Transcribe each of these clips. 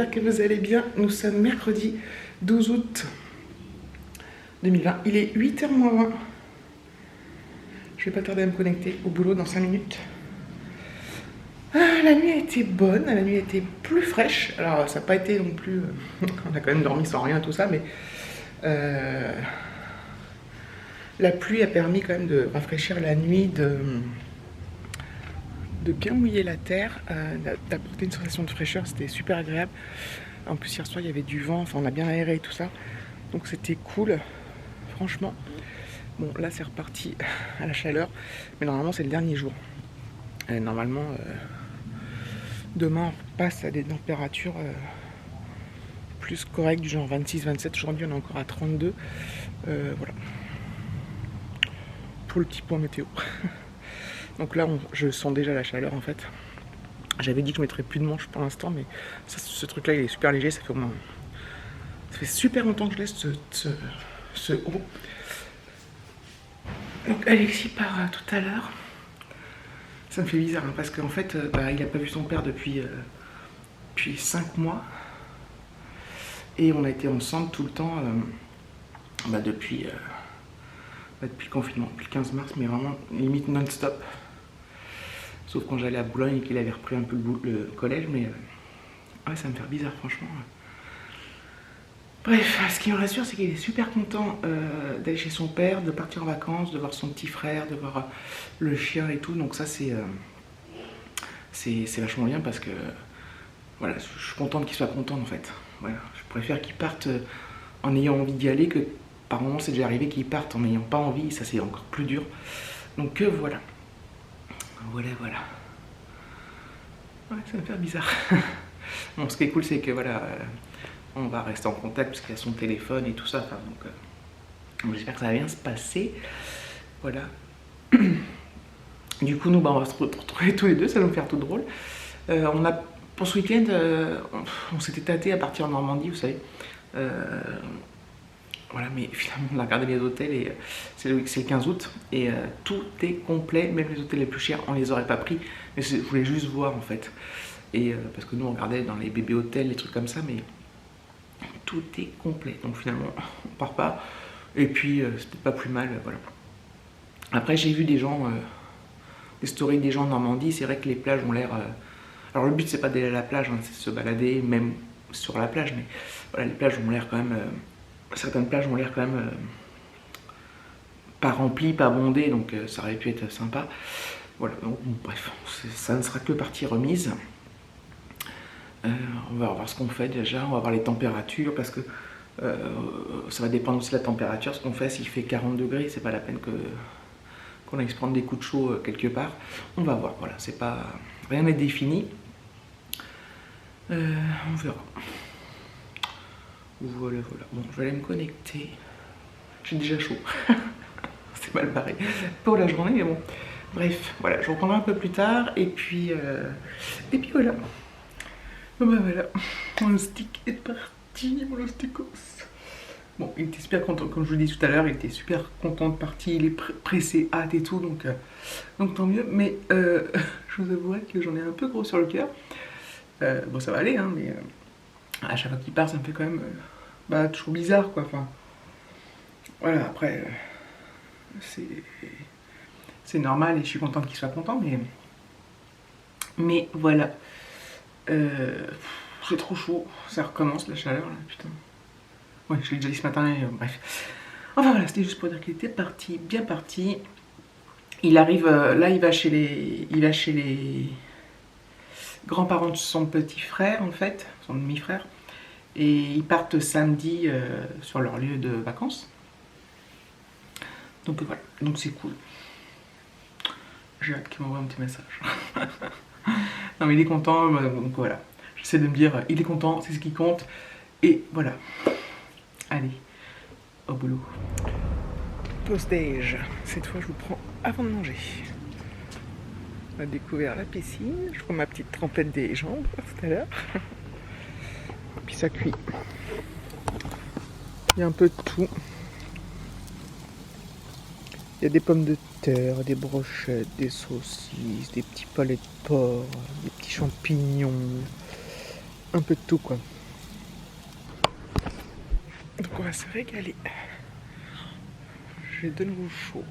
j'espère que vous allez bien. Nous sommes mercredi 12 août 2020. Il est 8h moins 20. Je vais pas tarder à me connecter au boulot dans 5 minutes. La nuit a été bonne, la nuit a été plus fraîche. Alors ça n'a pas été non plus... on a quand même dormi sans rien et tout ça, mais... la pluie a permis quand même de rafraîchir la nuit, de bien mouiller la terre, d'apporter une sensation de fraîcheur, c'était super agréable. En plus hier soir il y avait du vent, enfin on a bien aéré et tout ça, donc c'était cool, franchement. Bon là c'est reparti à la chaleur, mais normalement c'est le dernier jour. Normalement demain on passe à des températures plus correctes, du genre 26-27, aujourd'hui on est encore à 32, voilà. Pour le petit point météo. Donc là, je sens déjà la chaleur en fait. J'avais dit que je mettrais plus de manches pour l'instant, mais ça, ce truc-là, il est super léger. Ça fait super longtemps que je laisse ce haut. Donc Alexis part tout à l'heure. Ça me fait bizarre hein, parce qu'en fait, il n'a pas vu son père depuis 5 mois. Et on a été ensemble tout le temps depuis le confinement, depuis le 15 mars, mais vraiment limite non-stop. Sauf quand j'allais à Boulogne et qu'il avait repris un peu le collège, mais ouais, ça me fait bizarre, franchement. Bref, ce qui me rassure, c'est qu'il est super content d'aller chez son père, de partir en vacances, de voir son petit frère, de voir le chien et tout. Donc ça, c'est vachement bien parce que voilà, je suis contente qu'il soit content en fait. Voilà, je préfère qu'il parte en ayant envie d'y aller que par moments c'est déjà arrivé qu'ils partent en n'ayant pas envie, ça c'est encore plus dur. Donc voilà. Voilà. Ouais, ça me fait bizarre. Bon, ce qui est cool, c'est que voilà, on va rester en contact parce qu'il y a son téléphone et tout ça. Enfin, donc j'espère que ça va bien se passer. Voilà. Du coup, nous, on va se retrouver tous les deux, ça va nous faire tout drôle. Pour ce week-end, on s'était tâté à partir en Normandie, vous savez. Voilà, mais finalement on a regardé les hôtels et c'est le 15 août et tout est complet, même les hôtels les plus chers, on les aurait pas pris, mais je voulais juste voir en fait. Et parce que nous on regardait dans les bébés hôtels, les trucs comme ça, mais tout est complet, donc finalement on part pas. Et puis c'était pas plus mal, voilà. Après j'ai vu des gens, des stories des gens en Normandie, c'est vrai que les plages ont l'air... alors le but c'est pas d'aller à la plage, hein, c'est de se balader, même sur la plage, mais voilà, les plages ont l'air quand même... certaines plages ont l'air quand même pas remplies, pas bondées, donc ça aurait pu être sympa. Voilà, donc bon, bref, ça ne sera que partie remise. On va voir ce qu'on fait déjà, on va voir les températures, parce que ça va dépendre aussi de la température. Ce qu'on fait, s'il fait 40 degrés, c'est pas la peine qu'on aille se prendre des coups de chaud quelque part. On va voir, voilà, c'est pas... rien n'est défini. On verra. Voilà. Bon, je vais aller me connecter. J'ai déjà chaud. C'est mal barré pour la journée, mais bon. Bref, voilà, je reprendrai un peu plus tard. Et puis voilà. Bon, bah voilà. Mon stick est parti, mon stickos. Bon, il était super content, comme je vous l'ai dit tout à l'heure, il était super content de partir. Il est pressé, hâte et tout, donc tant mieux. Mais je vous avouerai que j'en ai un peu gros sur le cœur. Bon, ça va aller, hein, mais... à chaque fois qu'il part, ça me fait quand même toujours bizarre, quoi. Enfin, voilà, après, c'est normal et je suis contente qu'il soit content, mais voilà. J'ai trop chaud, ça recommence la chaleur, là, putain. Ouais, je l'ai déjà dit ce matin, et, bref. Enfin voilà, c'était juste pour dire qu'il était parti, bien parti. Il arrive, là, il va chez les grands-parents de son petit frère, en fait, son demi-frère. Et ils partent samedi sur leur lieu de vacances. Donc voilà, donc c'est cool. J'ai hâte qu'il m'envoie un petit message. Non mais il est content, donc voilà. J'essaie de me dire, il est content, c'est ce qui compte. Et voilà. Allez, au boulot. Post-déj. Cette fois je vous prends avant de manger. On a découvert la piscine. Je prends ma petite trempette des jambes tout à l'heure. Puis ça cuit. Il y a un peu de tout. Il y a des pommes de terre, des brochettes, des saucisses, des petits palais de porc, des petits champignons, un peu de tout quoi. Donc on va se régaler. J'ai de nouveau chaud.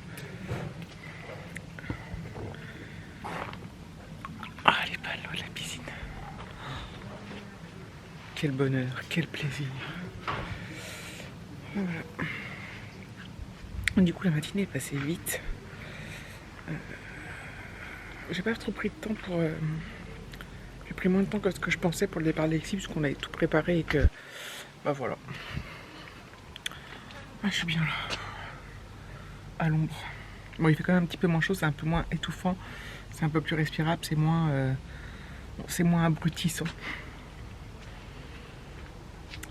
Ah, elle est pas l'eau de la piscine. Quel bonheur, quel plaisir. Voilà. Du coup la matinée est passée vite. J'ai pas trop pris de temps pour... J'ai pris moins de temps que ce que je pensais pour le départ de Alexis, puisqu'on avait tout préparé et que... Bah voilà. Ah, je suis bien là. À l'ombre. Bon, il fait quand même un petit peu moins chaud, c'est un peu moins étouffant. C'est un peu plus respirable, c'est moins abrutissant.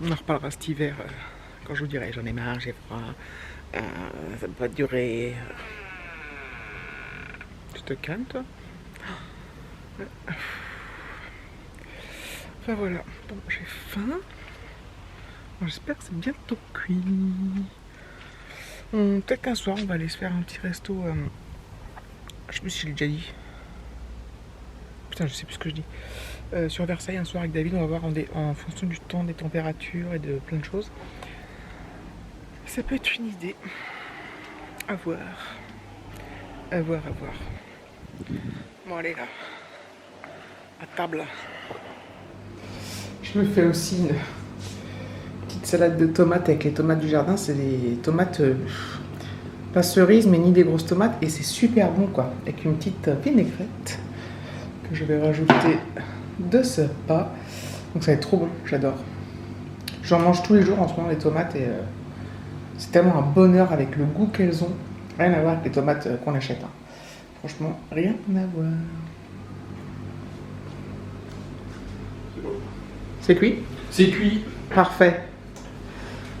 On en reparlera cet hiver, quand je vous dirai, j'en ai marre, j'ai froid. Ça ne peut pas durer. Tu te calmes, toi? Enfin voilà, bon, j'ai faim. Bon, j'espère que c'est bientôt cuit. Peut-être qu'un soir, on va aller se faire un petit resto. Je sais plus si je l'ai déjà dit. Putain, je sais plus ce que je dis. Sur Versailles, un soir avec David, on va voir en fonction du temps, des températures et de plein de choses. Ça peut être une idée. À voir. À voir, à voir. Bon, allez là. À table. Je me fais aussi une petite salade de tomates avec les tomates du jardin. C'est des tomates, pas cerises, mais ni des grosses tomates. Et c'est super bon, quoi. Avec une petite vinaigrette que je vais rajouter de ce pas. Donc ça va être trop bon, j'adore. J'en mange tous les jours en ce moment, les tomates. Et c'est tellement un bonheur avec le goût qu'elles ont. Rien à voir avec les tomates qu'on achète. Hein. Franchement, rien à voir. C'est cuit? C'est cuit. Parfait.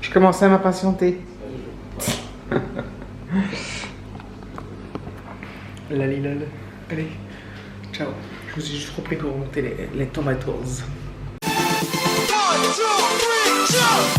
Je commence à m'impatienter. Lalilol. Allez, ciao. Je vous ai juste repris pour remonter les tomatoes. 1, 2, 3, jump!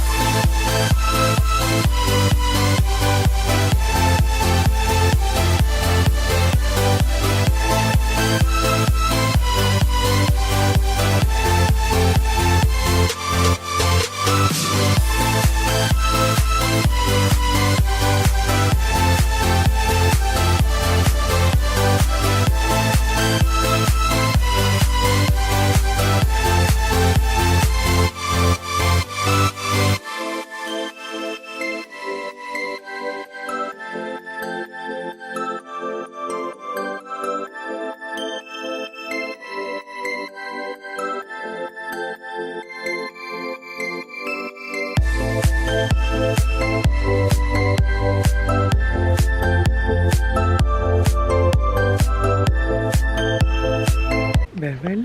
Ben voilà,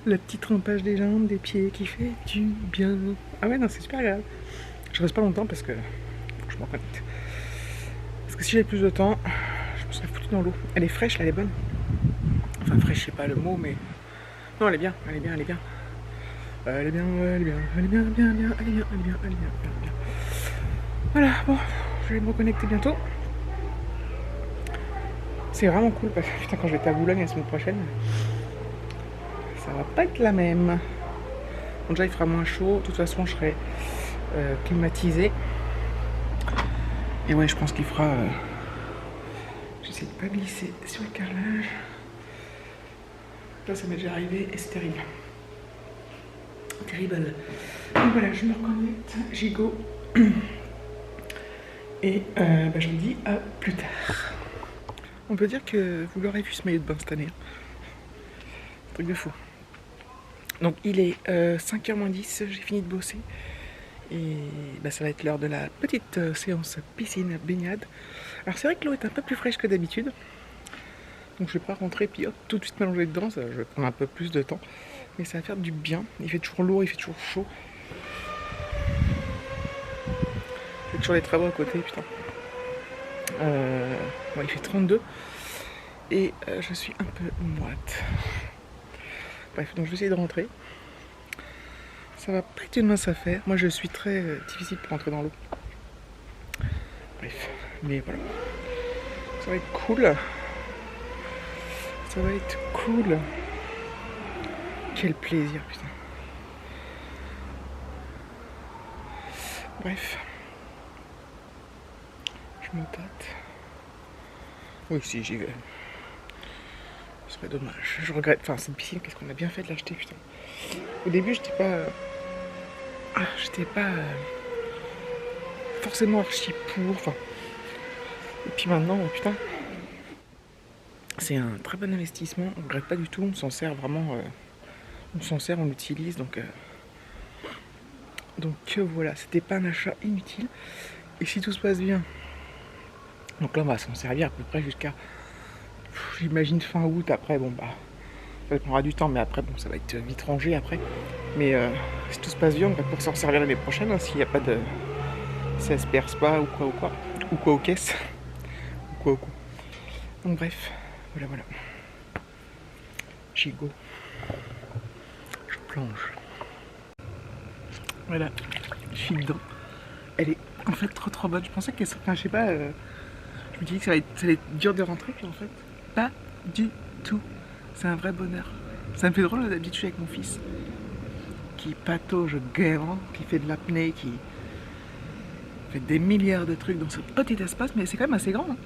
le petit trempage des jambes, des pieds qui fait du bien. Ah ouais, non, c'est super agréable. Je reste pas longtemps parce que faut que je m'en connecte. Parce que si j'avais plus de temps, je me serais foutu dans l'eau. Elle est fraîche, là, elle est bonne. Enfin, fraîche, je sais pas le mot, mais... Non, elle est bien, elle est bien, elle est bien. Elle est bien, elle est bien, elle est bien, bien, bien, elle est bien, elle est bien, elle est bien, bien, bien. Voilà, bon, je vais me reconnecter bientôt. C'est vraiment cool parce que putain, quand je vais être à Boulogne la semaine prochaine, ça va pas être la même. Bon, déjà il fera moins chaud, de toute façon je serai climatisé. Et ouais, je pense qu'il fera... J'essaie de pas glisser sur le carrelage. Là ça m'est déjà arrivé et c'est terrible. Terrible. Donc voilà, je me reconnecte, j'y go. Et bah, je vous dis à plus tard. On peut dire que vous l'aurez vu ce maillot de bain cette année. Truc de fou. Donc il est 5h moins 10, j'ai fini de bosser. Et bah, ça va être l'heure de la petite séance piscine baignade. Alors c'est vrai que l'eau est un peu plus fraîche que d'habitude. Donc je vais pas rentrer puis hop, tout de suite m'allonger dedans, ça je vais prendre un peu plus de temps. Mais ça va faire du bien. Il fait toujours lourd, il fait toujours chaud. J'ai toujours les travaux à côté, putain. Bon, il fait 32 et je suis un peu moite. Bref, donc je vais essayer de rentrer. Ça va pas être une mince affaire. Moi je suis très difficile pour rentrer dans l'eau. Bref, mais voilà. Ça va être cool. Ça va être cool. Quel plaisir, putain. Bref. Je me tâte. Oui, si, j'y vais. Ce serait dommage. Je regrette. Enfin, cette piscine, qu'est-ce qu'on a bien fait de l'acheter, putain. Au début, j'étais pas forcément archi pour. Enfin. Et puis maintenant, putain. C'est un très bon investissement. On regrette pas du tout. On s'en sert vraiment. On s'en sert, on l'utilise. Donc voilà, c'était pas un achat inutile. Et si tout se passe bien. Donc là, on va s'en servir à peu près jusqu'à. J'imagine fin août. Après, bon, bah. Ça prendra du temps, mais après, bon, ça va être vite rangé après. Mais si tout se passe bien, on va pouvoir s'en servir l'année prochaine, hein, s'il n'y a pas de. Si ça se perce pas ou quoi. Ou quoi aux caisses. Ou quoi. Donc bref, voilà. J'y go. Je plonge. Voilà, je suis dedans. Elle est en fait trop bonne. Je pensais qu'elle serait. Enfin, je sais pas. Je me disais que ça allait être dur de rentrer, puis en fait, pas du tout. C'est un vrai bonheur. Ça me fait drôle d'habitude, je suis avec mon fils qui patauge gaiement, qui fait de l'apnée, qui fait des milliards de trucs dans ce petit espace, mais c'est quand même assez grand. Hein.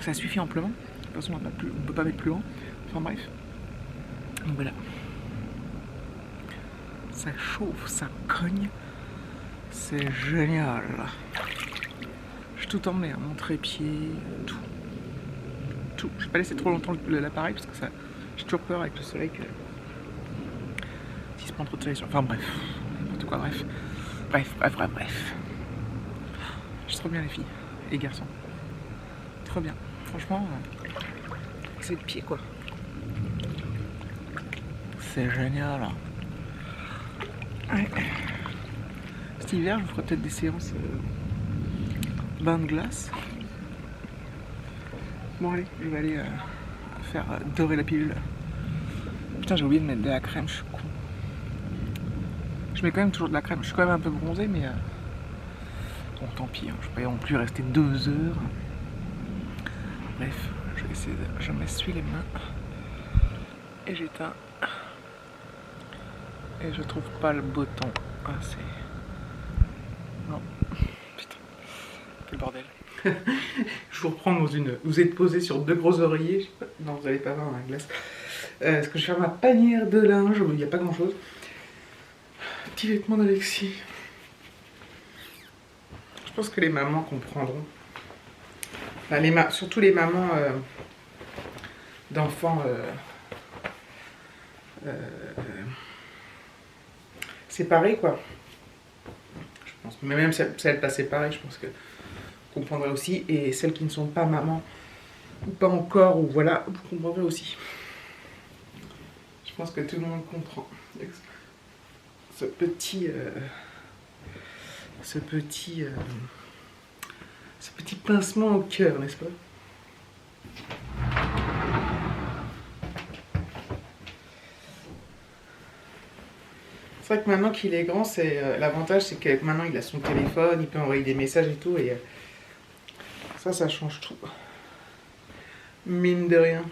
Ça suffit amplement. De toute façon, on ne peut pas mettre plus grand. Enfin bref. Donc voilà. Ça chauffe, ça cogne. C'est génial. J'ai tout emmené, hein, mon trépied, tout. Je vais pas laisser trop longtemps l'appareil parce que ça. J'ai toujours peur avec le soleil que. S'il se prend trop de soleil sur. Enfin bref. N'importe quoi, bref. Bref. Je suis trop bien les filles. Les garçons. Trop bien. Franchement, c'est le pied quoi. C'est génial. Ouais. Cet hiver, je vous ferai peut-être des séances bain de glace. Bon allez, je vais aller faire dorer la pilule. Putain, j'ai oublié de mettre de la crème, je suis con. Je mets quand même toujours de la crème, je suis quand même un peu bronzé, mais bon, tant pis, hein. Je vais pas non plus rester 2 heures. Bref, je m'essuie les mains et j'éteins. Et je trouve pas le bouton. Ah, c'est. Non. Putain. Quel bordel. Je vous reprends dans une. Vous êtes posé sur 2 gros oreillers. Je sais pas... Non, vous allez pas voir la glace. Est-ce que je vais faire ma panière de linge? Il n'y a pas grand chose. Petit vêtement d'Alexis. Je pense que les mamans comprendront. Enfin, surtout les mamans d'enfants. Séparés quoi. Je pense. Mais même si elles passent séparées, je pense que vous comprendrez aussi. Et celles qui ne sont pas mamans, ou pas encore, ou voilà, vous comprendrez aussi. Je pense que tout le monde comprend. Ce petit pincement au cœur, n'est-ce pas? C'est vrai que maintenant qu'il est grand, c'est l'avantage, c'est que maintenant il a son téléphone, il peut envoyer des messages et tout, et ça change tout. Mine de rien.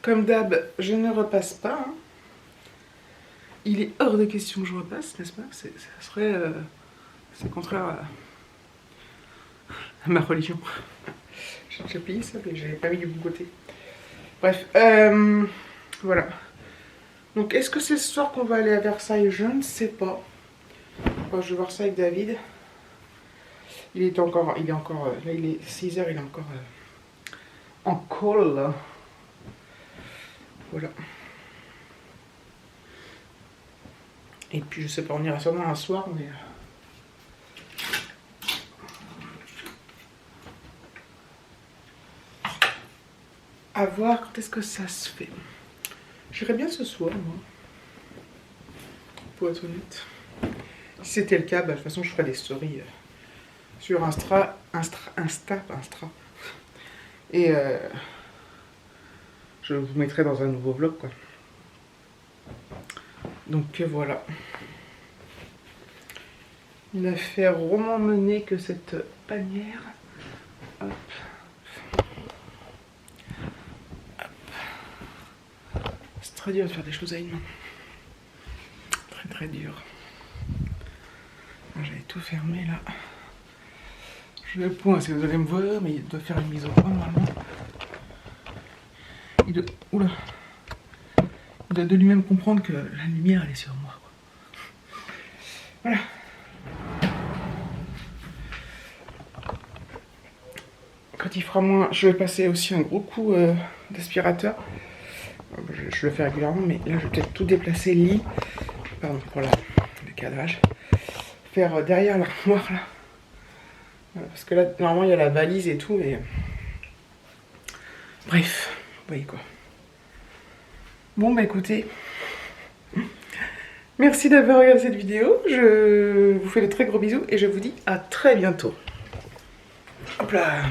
Comme d'hab, je ne repasse pas. Hein. Il est hors de question que je repasse, n'est-ce pas? Ça serait... c'est contraire à ma religion. J'ai plié ça, mais j'avais pas mis du bon côté. Bref, voilà. Donc, est-ce que c'est ce soir qu'on va aller à Versailles? Je ne sais pas. Enfin, je vais voir ça avec David. Il est encore... là, il est 6h, il est encore... en call. Voilà. Et puis je sais pas, on ira sûrement un soir, mais... à voir quand est-ce que ça se fait. J'irais bien ce soir, moi. Pour être honnête. Si c'était le cas, bah, de toute façon je ferai des stories sur Insta. Et je vous mettrai dans un nouveau vlog quoi. Donc voilà. Une affaire rondement menée que cette panière. Hop. Hop. C'est très dur de faire des choses à une main. Très très dur. J'avais tout fermé là. Je vais le point, si vous allez me voir, mais il doit faire une mise au point normalement. Oula. Il doit de lui-même comprendre que la lumière elle est sur moi. Voilà. Quand il fera moins, je vais passer aussi un gros coup d'aspirateur. Je le fais régulièrement, mais là je vais peut-être tout déplacer le lit. Pardon pour le cadrage. Faire derrière l'armoire là. Voilà, parce que là normalement il y a la valise et tout, mais bref, vous voyez quoi. Bon bah écoutez, merci d'avoir regardé cette vidéo. Je vous fais de très gros bisous et je vous dis à très bientôt. Hop là.